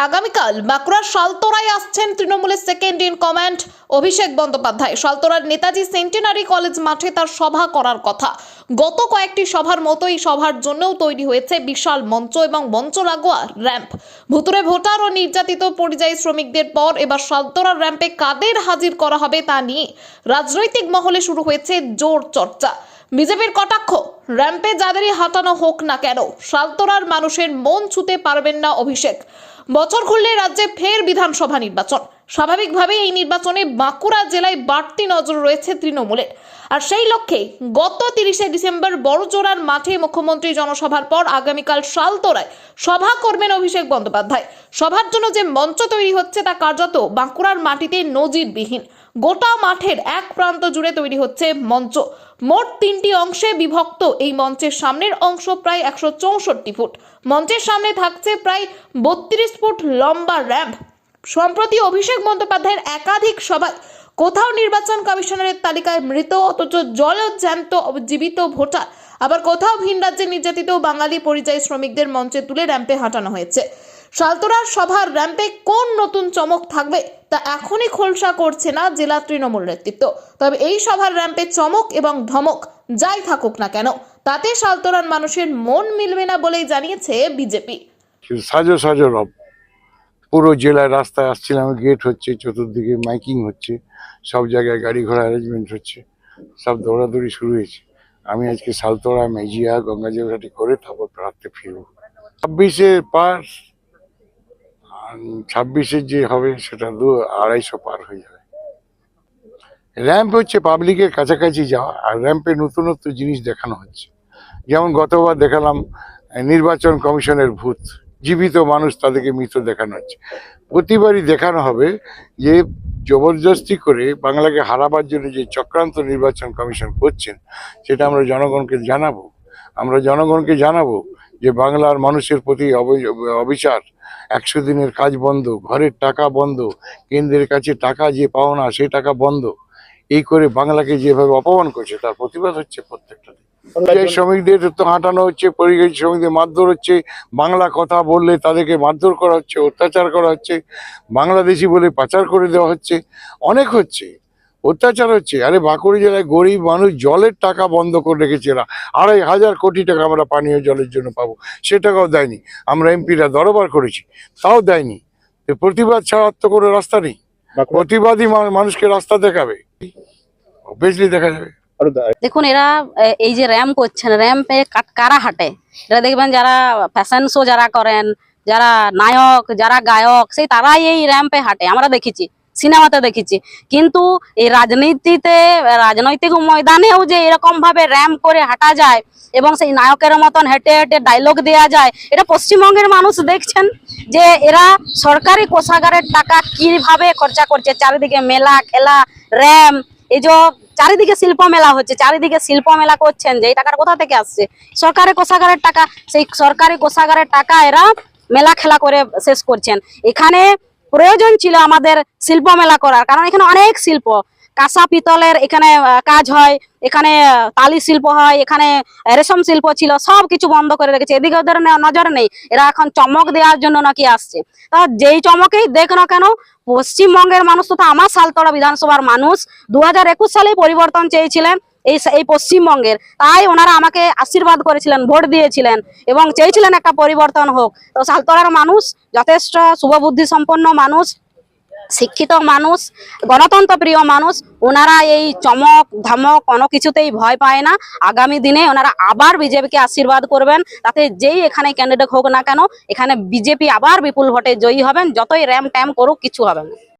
আগামীকাল বাঁকুড়ার সালতোরায় আসছেন তৃণমূলের second in command Abhishek Bandyopadhyay. সালতোরার নেতাজি সেন্টেনারি কলেজ মাঠে তার সভা করার কথা। গত কয়েকটি সভার মতো এই সভার জন্যও তৈরি হয়েছে বিশাল মঞ্চ এবং মঞ্চ লাগোয়া র্যাম্প। ভুতুরে ভোটার ও নির্যাতিত পরিযায়ী শ্রমিকদের পর এবার সালতোরার র্যাম্পে কাদের হাজির করা হবে তা নিয়ে রাজনৈতিক মহলে শুরু হয়েছে জোর চর্চা। বিজেপির কটাক্ষ, র্যাম্পে যাদেরই হাঁটানো হোক না কেন সালতোরার মানুষের মন ছুঁতে পারবেন না অভিষেক। বছর ঘুরলে রাজ্যে ফের বিধানসভা নির্বাচন। স্বাভাবিকভাবেই এই নির্বাচনে বাঁকুড়া জেলায় বাড়তি নজর রয়েছে তৃণমূলের। আর সেই লক্ষ্যে গত 30শে ডিসেম্বর বড়জোড়ার মাঠে মুখ্যমন্ত্রী জনসভার পর আগামীকাল সালতোরায় সভা করবেন অভিষেক বন্দ্যোপাধ্যায়। সভার জন্য যে মঞ্চ তৈরি হচ্ছে তা কার্যত বাঁকুড়ার মাটিতে নজিরবিহীন। গোটা মাঠের এক প্রান্ত জুড়ে তৈরি হচ্ছে মঞ্চ। মোট 3টি অংশে বিভক্ত এই মঞ্চের সামনের অংশ প্রায় 164 ফুট। মঞ্চের সামনে থাকছে প্রায় 32 ফুট লম্বা র্যাম্প। সম্প্রতি অভিষেক বন্দ্যোপাধ্যায়ের একাধিক সভায় কোথাও নির্বাচন কমিশনারের তালিকায় মৃত অথচ জলজ্যান্ত জীবিত ভোটার, আবার কোথাও ভিন রাজ্যে নির্যাতিত বাঙালি পরিযায়ী শ্রমিকদের মঞ্চে তুলে র্যাম্পে হাঁটানো হয়েছে। সালতোরার সভার র্যাম্পে কোন নতুন চমক থাকবে তা এখনই খোলসা করছে না জেলা তৃণমূল নেতৃত্ব। তবে এই সভার র্যাম্পে চমক এবং ধমক যাই থাকুক না কেন তাতে সালতোরার মানুষের মন মিলবে না বলেই জানিয়েছে বিজেপি। সাজো সাজো রব, পুরো জেলায় রাস্তায় আসছিলাম, গেট হচ্ছে, চতুর্দিকে মাইকিং হচ্ছে, সব জায়গায় গাড়ি ঘোড়া অ্যারেঞ্জমেন্ট হচ্ছে, সব দৌড়াদৌড়ি শুরু হয়েছে। আমি আজকে সালতোরা, মেজিয়া, গঙ্গাজলঘাটি করে তারপর রাত্রে ফিরবো। 26-এ পার, 26-এর যে হবে সেটা 200-250 পার হয়ে যাবে। র্যাম্প হচ্ছে পাবলিকের কাছাকাছি যাওয়া, আর র্যাম্পে নতুনত্ব জিনিস দেখানো হচ্ছে। যেমন গতবার দেখালাম নির্বাচন কমিশনের ভূত, জীবিত মানুষ তাদেরকে মৃত দেখানো হচ্ছে। প্রতিবারই দেখানো হবে যে জবরদস্তি করে বাংলাকে হারাবার জন্য যে চক্রান্ত নির্বাচন কমিশন করছেন সেটা আমরা জনগণকে জানাবো। আমরা জনগণকে জানাবো যে বাংলার মানুষের প্রতি অবিচার, 100 দিনের কাজ বন্ধ, ঘরের টাকা বন্ধ, কেন্দ্রের কাছে টাকা যে পাওনা সে টাকা বন্ধ, এই করে বাংলাকে যেভাবে অপমান করছে তার প্রতিবাদ হচ্ছে প্রত্যেকটা দিন। শ্রমিকদের তো হাঁটানো হচ্ছে, পরিযায়ী শ্রমিকদের মারধর হচ্ছে, বাংলা কথা বললে তাদেরকে মারধর করা হচ্ছে, অত্যাচার করা হচ্ছে, বাংলাদেশি বলে পাচার করে দেওয়া হচ্ছে, অনেক হচ্ছে, অত্যাচার হচ্ছে। আরে বাঁকুড়া জেলায় গরিব মানুষ জলের টাকা বন্ধ করে রেখেছে এরা। 2,500 কোটি টাকা আমরা পানীয় জলের জন্য পাবো, সে টাকাও দেয়নি। আমরা এমপিরা দরবার করেছি, তাও দেয়নি। প্রতিবাদ ছাড়া তো কোনো রাস্তা নেই। প্রতিবাদী মানুষকে রাস্তা দেখাবে, অবভিয়াসলি দেখা যাবে। দেখুন, এরা এই যে র্যাম্প করছেন, র্যাম্পে কারা হাঁটে? এরা দেখবেন যারা ফ্যাশন শো যারা করেন, যারা নায়ক, যারা গায়ক, সেই তারাই এই র্যাম্পে হাঁটে। আমরা দেখেছি, সিনেমাতে দেখেছি। কিন্তু এই রাজনৈতিক ময়দানেও যে এরকম ভাবে র্যাম্প করে হাঁটা যায় এবং সেই নায়কের মতন হেঁটে হেঁটে ডায়লগ দেওয়া যায়, এটা পশ্চিমবঙ্গের মানুষ দেখছেন যে এরা সরকারি কোষাগারের টাকা কিভাবে খরচা করছে। চারিদিকে মেলা খেলা, র্যাম্প, এই যে চারিদিকে শিল্প মেলা হচ্ছে, চারিদিকে শিল্প মেলা করছেন, যে এই টাকাটা কোথা থেকে আসছে? সরকারি কোষাগারের টাকা। সেই সরকারি কোষাগারের টাকা এরা মেলা খেলা করে শেষ করছেন। এখানে প্রয়োজন ছিল আমাদের শিল্প মেলা করার, কারণ এখানে অনেক শিল্প, কাঁসা পিতলের এখানে কাজ হয়, এখানে তালি শিল্প হয়, এখানে রেশম শিল্প ছিল, সব কিছু বন্ধ করে রেখেছে। এদিকে ওদের নজর নেই, এরা এখন চমক দেওয়ার জন্য নাকি আসছে। তা যেই চমকেই দেখ না কেন, পশ্চিমবঙ্গের মানুষ তথা আমার সালতোরা বিধানসভার মানুষ 2021 সালেই পরিবর্তন চেয়েছিলেন এই পশ্চিমবঙ্গের। তাই ওনারা আমাকে আশীর্বাদ করেছিলেন, ভোট দিয়েছিলেন এবং চেয়েছিলেন একটা পরিবর্তন হোক। তো সালতোরার মানুষ যথেষ্ট শুভবুদ্ধি সম্পন্ন মানুষ, শিক্ষিত মানুষ, গণতন্ত্র প্রিয় মানুষ। ওনারা এই চমক ধমক কোনো কিছুতেই ভয় পায় না। আগামী দিনে ওনারা আবার বিজেপিকে আশীর্বাদ করবেন, তাতে যেই এখানে ক্যান্ডিডেট হোক না কেন, এখানে বিজেপি আবার বিপুল ভোটে জয়ী হবেন। যতই র্যাম ট্যাম করুক, কিছু হবে না।